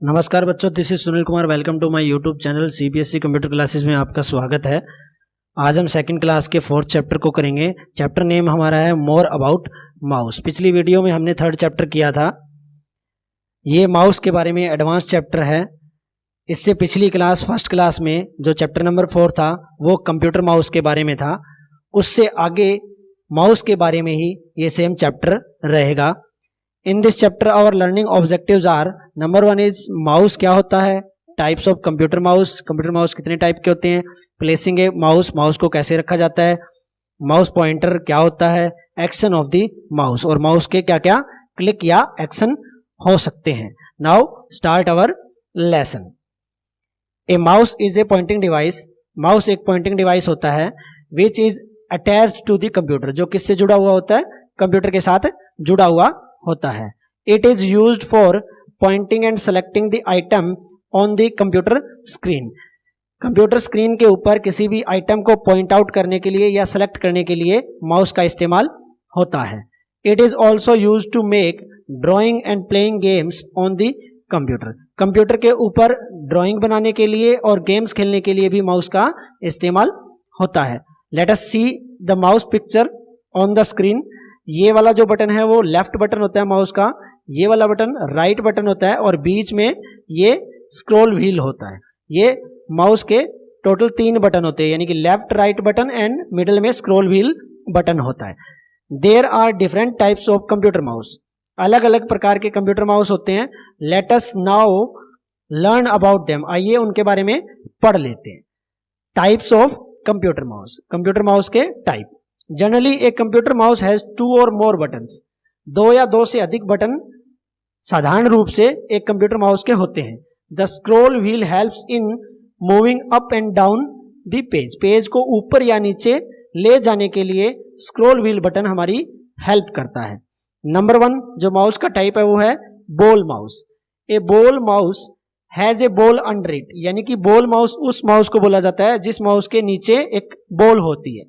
नमस्कार बच्चों, this is Sunil Kumar. Welcome to my YouTube channel CBSE computer classes में आपका स्वागत है। आज हम सेकंड क्लास के फोर्थ चैप्टर को करेंगे। चैप्टर नेम हमारा है मोर अबाउट माउस। पिछली वीडियो में हमने थर्ड चैप्टर किया था। ये माउस के बारे में एडवांस चैप्टर है। इससे पिछली क्लास फर्स्ट क्लास में जो चैप्टर नंबर 4 था वो कंप्यूटर माउस के बारे में था। उससे आगे माउस के बारे में ही ये सेम चैप्टर रहेगा। In this chapter our learning objectives are, number 1 is mouse क्या होता है, टाइप्स ऑफ कंप्यूटर माउस कितने टाइप के होते हैं, प्लेसिंग ए माउस को कैसे रखा जाता है, माउस पॉइंटर क्या होता है, एक्शन ऑफ द माउस और माउस के क्या क्या क्लिक या एक्शन हो सकते हैं। Now start our lesson. A mouse is a pointing device. Mouse एक पॉइंटिंग डिवाइस होता है which is attached to the computer, जो किससे जुड़ा हुआ होता है, कंप्यूटर के साथ जुड़ा हुआ होता है। It is used for pointing and selecting the item on the computer screen. Computer screen के ऊपर किसी भी आइटम को पॉइंट आउट करने के लिए या सेलेक्ट करने के लिए माउस का इस्तेमाल होता है। It is also used to make drawing and playing games on the computer. Computer के ऊपर ड्राइंग बनाने के लिए और गेम्स खेलने के लिए भी माउस का इस्तेमाल होता है। Let us see the mouse picture on the screen. ये वाला जो बटन है वो लेफ्ट बटन होता है माउस का, ये वाला बटन राइट बटन होता है और बीच में ये स्क्रॉल व्हील होता है। ये माउस के टोटल 3 बटन होते हैं, यानी कि left right button and middle में स्क्रॉल व्हील बटन होता है। There are different types of computer mouse. अलग अलग प्रकार के कंप्यूटर माउस होते हैं। Let us now learn about them. आइए उनके बारे में पढ़ लेते हैं। Types of computer mouse. Computer mouse के टाइप। जनरली एक कंप्यूटर माउस हैज 2 और मोर बटन्स। 2 या 2 से अधिक बटन साधारण रूप से एक कंप्यूटर माउस के होते हैं। The scroll wheel helps in moving up and down the page. Page को ऊपर या नीचे ले जाने के लिए स्क्रॉल व्हील बटन हमारी हेल्प करता है। नंबर 1 जो माउस का टाइप है वो है ball mouse. A ball mouse has a ball under it, यानी कि बॉल माउस उस माउस को बोला जाता है जिस माउस के नीचे एक बॉल होती है।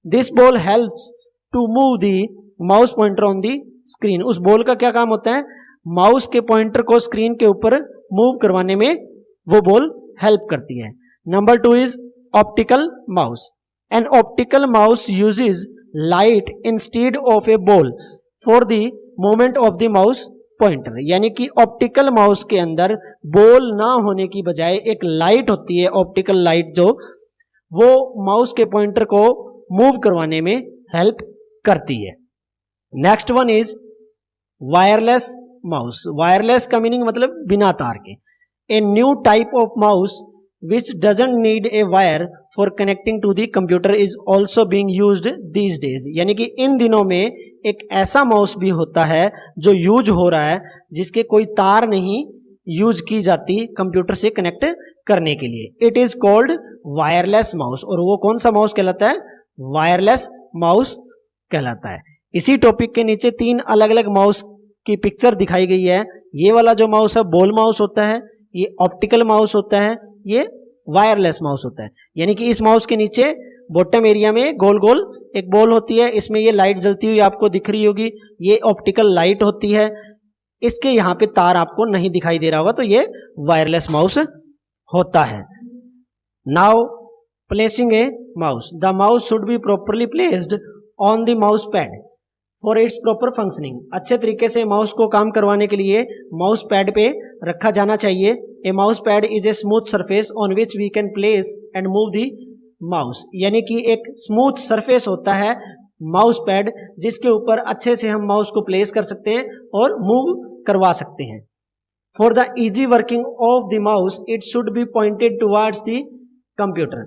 This ball helps to move the mouse pointer on the screen. उस बॉल का क्या काम होता है, माउस के पॉइंटर को स्क्रीन के ऊपर मूव करवाने में वो बॉल हेल्प करती है। Number 2 is optical mouse. An optical mouse uses light instead of A ball for the movement of the mouse pointer, यानी कि ऑप्टिकल माउस के अंदर बॉल ना होने की बजाय एक लाइट होती है, ऑप्टिकल लाइट, जो वो माउस के पॉइंटर को मूव करवाने में हेल्प करती है। Next one is wireless mouse. Wireless का मीनिंग मतलब बिना तार के। A new type of mouse which doesn't need a wire for connecting to the computer is also being used these days, यानी कि इन दिनों में एक ऐसा माउस भी होता है जो यूज हो रहा है जिसके कोई तार नहीं यूज की जाती कंप्यूटर से कनेक्ट करने के लिए। It is called wireless mouse. और वो कौन सा माउस कहलाता है, वायरलेस माउस कहलाता है। इसी टॉपिक के नीचे 3 अलग अलग माउस की पिक्चर दिखाई गई है। ये वाला जो माउस है बॉल माउस होता है, ये ऑप्टिकल माउस होता है, ये वायरलेस माउस होता है। यानी कि इस माउस के नीचे बॉटम एरिया में गोल गोल एक बॉल होती है, इसमें ये लाइट जलती हुई आपको दिख रही होगी, ये ऑप्टिकल लाइट होती है। इसके यहाँ पे तार आपको नहीं दिखाई दे रहा होगा, तो ये वायरलेस माउस होता है। Now placing A mouse. The mouse should be properly placed on the mouse pad for its proper functioning. अच्छे तरीके से माउस को काम करवाने के लिए माउस पैड पे रखा जाना चाहिए। A mouse pad is a smooth surface on which we can place and move the mouse, यानी कि एक स्मूथ सरफेस होता है माउस पैड जिसके ऊपर अच्छे से हम माउस को प्लेस कर सकते हैं और मूव करवा सकते हैं। For the easy working of the mouse it should be pointed towards the computer.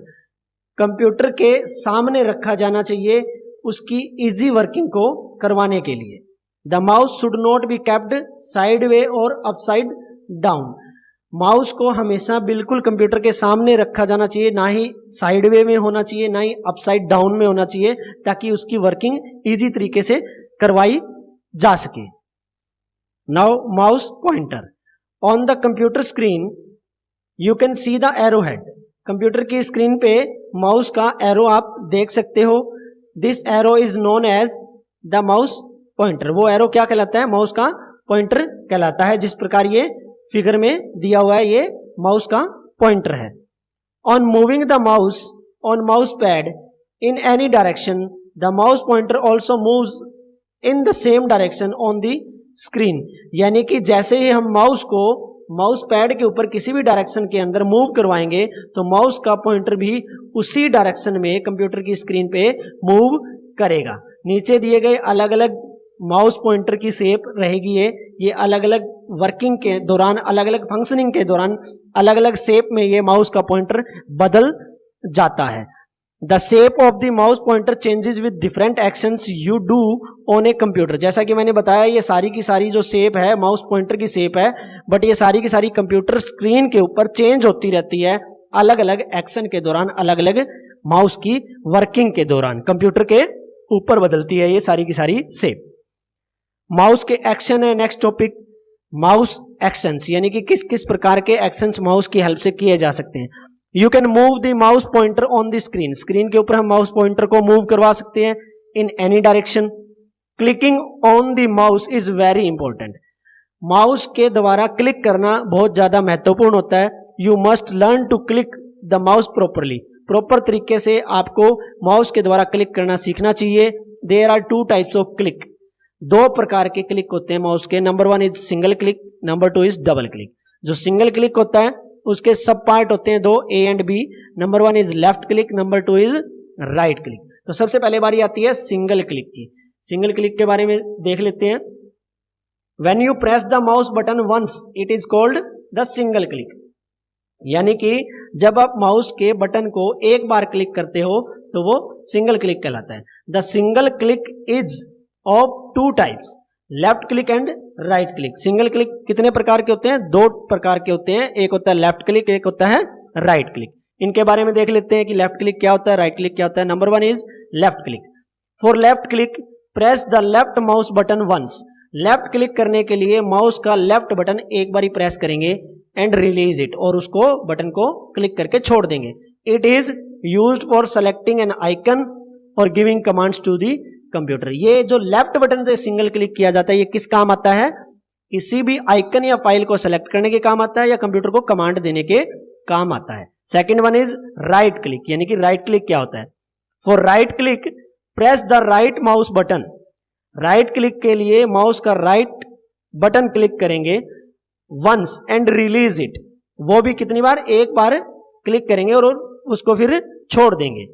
Computer के सामने रखा जाना चाहिए उसकी इजी वर्किंग को करवाने के लिए। The mouse should not be kept side way और अपसाइड डाउन। माउस को हमेशा बिल्कुल कंप्यूटर के सामने रखा जाना चाहिए, ना ही साइड वे में होना चाहिए, ना ही अपसाइड डाउन में होना चाहिए, ताकि उसकी वर्किंग इजी तरीके से करवाई जा सके। Now mouse pointer. On the computer screen you can see the arrow head. Computer की स्क्रीन पे माउस का एरो आप देख सकते हो। This arrow is known as the mouse pointer. वो एरो क्या कहलाता है, माउस का पॉइंटर कहलाता है। जिस प्रकार ये फिगर में दिया हुआ है ये माउस का पॉइंटर है। On moving the mouse on mouse pad in any direction the mouse pointer also moves in the same direction on the screen. यानी कि जैसे ही हम माउस को माउस पैड के ऊपर किसी भी डायरेक्शन के अंदर मूव करवाएंगे तो माउस का पॉइंटर भी उसी डायरेक्शन में कंप्यूटर की स्क्रीन पे मूव करेगा। नीचे दिए गए अलग अलग माउस पॉइंटर की शेप रहेगी ये अलग अलग वर्किंग के दौरान, अलग अलग फंक्शनिंग के दौरान अलग अलग शेप में ये माउस का पॉइंटर बदल जाता है। The shape of the mouse pointer changes with different actions you do on a computer. जैसा कि मैंने बताया ये सारी की सारी जो शेप है माउस पॉइंटर की शेप है, बट ये सारी की सारी कंप्यूटर स्क्रीन के ऊपर चेंज होती रहती है अलग अलग एक्शन के दौरान, अलग अलग माउस की वर्किंग के दौरान कंप्यूटर के ऊपर बदलती है ये सारी की सारी शेप। माउस के एक्शन है नेक्स्ट टॉपिक, माउस एक्शंस, यानी कि किस किस प्रकार के एक्शंस माउस की हेल्प से किए जा सकते हैं। You can move the mouse pointer on the screen, screen के ऊपर हम माउस पॉइंटर को मूव करवा सकते हैं in any direction. Clicking on the mouse is very important, mouse के द्वारा क्लिक करना बहुत ज्यादा महत्वपूर्ण होता है। You must learn to click the mouse properly, proper तरीके से आपको माउस के द्वारा क्लिक करना सीखना चाहिए। There are two types of click, दो प्रकार के क्लिक होते हैं माउस के। Number one is single click, number two is double click. जो सिंगल क्लिक होता है उसके सब पार्ट होते हैं दो, A and B. Number one is left click, number two is right click. तो सबसे पहले बारी आती है सिंगल क्लिक की। सिंगल क्लिक के बारे में देख लेते हैं। When you press the mouse button once it is called the single click, यानी कि जब आप माउस के बटन को एक बार क्लिक करते हो तो वो सिंगल क्लिक कहलाता है। The single click is of two types, left click and right click. Single click कितने प्रकार के होते हैं? दो प्रकार के होते हैं, एक होता है लेफ्ट क्लिक, एक होता है राइट क्लिक। इनके बारे में देख लेते हैं कि लेफ्ट क्लिक क्या होता है, राइट क्लिक क्या होता है। Number one is left click. For left click press the left mouse button once, left click करने के लिए माउस का लेफ्ट बटन एक बार ही प्रेस करेंगे एंड रिलीज इट, और उसको बटन को क्लिक करके छोड़ देंगे। It is used for selecting an icon और giving commands to the computer. ये जो लेफ्ट बटन से सिंगल क्लिक किया जाता है ये किस काम आता है? किसी भी आइकन या फाइल को सेलेक्ट करने के काम आता है या कंप्यूटर को कमांड देने के काम आता है। Second one is right click, यानी कि राइट क्लिक क्या होता है? For right click press the right mouse button, right click के लिए माउस का राइट बटन क्लिक करेंगे वंस एंड रिलीज इट, वो भी कितनी बार? एक बार क्लिक करेंगे और उसको फिर छोड़ देंगे।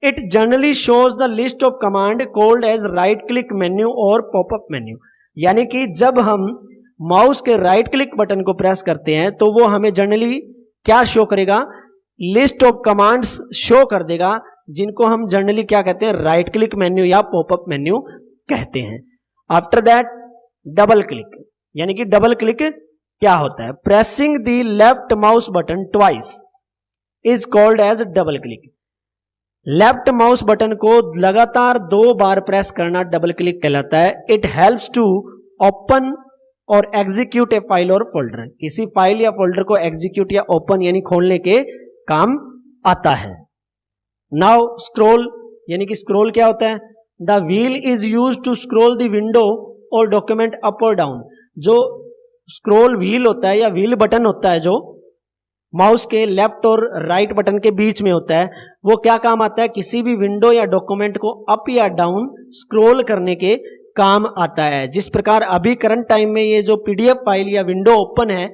It generally shows the list of command called as right click menu और पॉपअप मेन्यू, यानी कि जब हम माउस के राइट क्लिक बटन को प्रेस करते हैं तो वो हमें जनरली क्या शो करेगा? लिस्ट ऑफ कमांड्स शो कर देगा, जिनको हम जनरली क्या कहते हैं? राइट क्लिक मेन्यू या पॉपअप मेन्यू कहते हैं। आफ्टर दैट डबल क्लिक, यानी कि डबल क्लिक क्या होता है? Pressing the left mouse button twice is called as double click. Left mouse button को लगातार दो बार प्रेस करना डबल क्लिक कहलाता है। इट हेल्प्स टू ओपन और एग्जीक्यूट ए फाइल और फोल्डर, किसी फाइल या फोल्डर को एग्जीक्यूट या ओपन यानी खोलने के काम आता है। नाउ स्क्रॉल, यानी कि स्क्रॉल क्या होता है? The wheel is used to scroll the window और डॉक्यूमेंट अप और डाउन। जो स्क्रॉल व्हील होता है या व्हील बटन होता है जो माउस के लेफ्ट और राइट बटन के बीच में होता है, वो क्या काम आता है? किसी भी विंडो या डॉक्यूमेंट को अप या डाउन स्क्रॉल करने के काम आता है। जिस प्रकार अभी करंट टाइम में ये जो पीडीएफ फाइल या विंडो ओपन है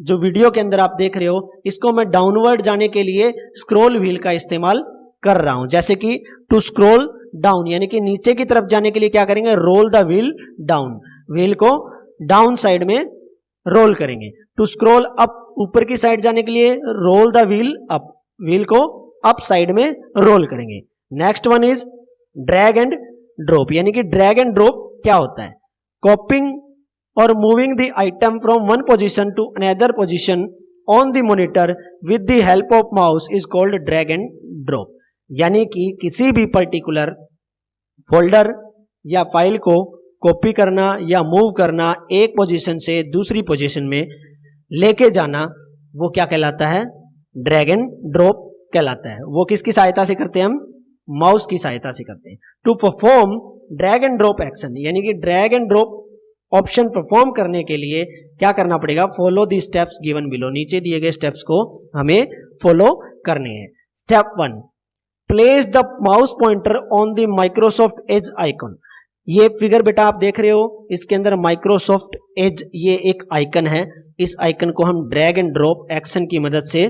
जो वीडियो के अंदर आप देख रहे हो, इसको मैं डाउनवर्ड जाने के लिए स्क्रॉल व्हील का इस्तेमाल कर रहा हूं। जैसे कि टू स्क्रॉल डाउन, यानी कि नीचे की तरफ जाने के लिए क्या करेंगे? Roll the wheel down, wheel को डाउन साइड में रोल करेंगे। टू स्क्रॉल अप, ऊपर की साइड जाने के लिए roll the wheel up, wheel को अप साइड में रोल करेंगे। Next one is drag and drop, यानी कि ड्रैग एंड ड्रॉप क्या होता है? कॉपिंग और moving the item from one position to another position on the monitor with the help of mouse is called drag and drop, यानी कि किसी भी पर्टिकुलर फोल्डर या फाइल को कॉपी करना या मूव करना, एक पोजीशन से दूसरी पोजीशन में लेके जाना, वो क्या कहलाता है? ड्रैग एंड ड्रॉप कहलाता है। वो किसकी सहायता से करते हैं? हम माउस की सहायता से करते हैं। To perform drag and drop action, यानी कि drag and drop option perform करने के लिए क्या करना पड़ेगा, follow the steps given below, नीचे दिए गए स्टेप्स को हमें फॉलो करने हैं। Step 1, place the mouse pointer on the Microsoft Edge icon. ये फिगर बेटा आप देख रहे हो, इसके अंदर माइक्रोसॉफ्ट एज ये एक आइकन है। इस आइकन को हम ड्रैग एंड ड्रॉप एक्शन की मदद से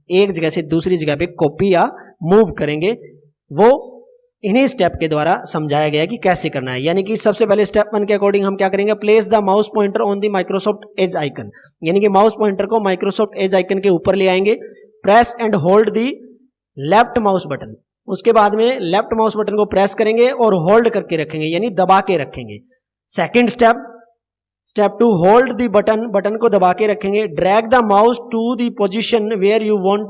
एक जगह से दूसरी जगह पे कॉपी या मूव करेंगे। वो इन्हीं स्टेप के द्वारा समझाया गया है कि कैसे करना है। यानी कि सबसे पहले स्टेप 1 के अकॉर्डिंग हम क्या करेंगे, place the mouse pointer on the Microsoft Edge icon, यानी कि माउस पॉइंटर को माइक्रोसॉफ्ट एज आइकन के ऊपर ले आएंगे। Press and hold the left mouse button, उसके बाद में लेफ्ट माउस बटन को प्रेस करेंगे और होल्ड करके रखेंगे, यानी दबा के रखेंगे। Second step 2, hold the button, button को दबा के रखेंगे। Drag the mouse to the position where you want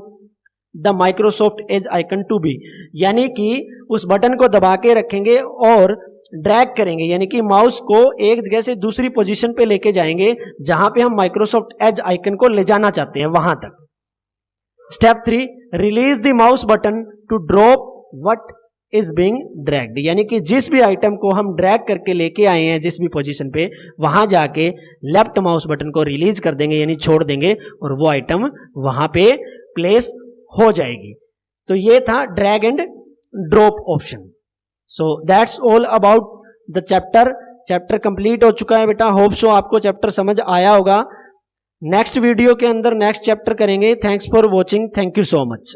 the Microsoft Edge icon to be, यानी कि उस बटन को दबा के रखेंगे और ड्रैग करेंगे, यानी कि माउस को एक जगह से दूसरी पोजीशन पे लेके जाएंगे जहां पे हम माइक्रोसॉफ्ट एज आइकन को ले जाना चाहते हैं वहां तक। Step 3, release the mouse button to drop what is being dragged, यानी कि जिस भी आइटम को हम ड्रैग करके लेके आए हैं जिस भी पोजीशन पे, वहां जाके लेफ्ट माउस बटन को रिलीज कर देंगे, यानी छोड़ देंगे और वो आइटम वहां पे प्लेस हो जाएगी। तो ये था drag and drop option. So that's all about the chapter complete हो चुका है बेटा। होप सो आपको चैप्टर समझ आया होगा। नेक्स्ट वीडियो के अंदर नेक्स्ट चैप्टर करेंगे। Thanks for watching, thank you so much.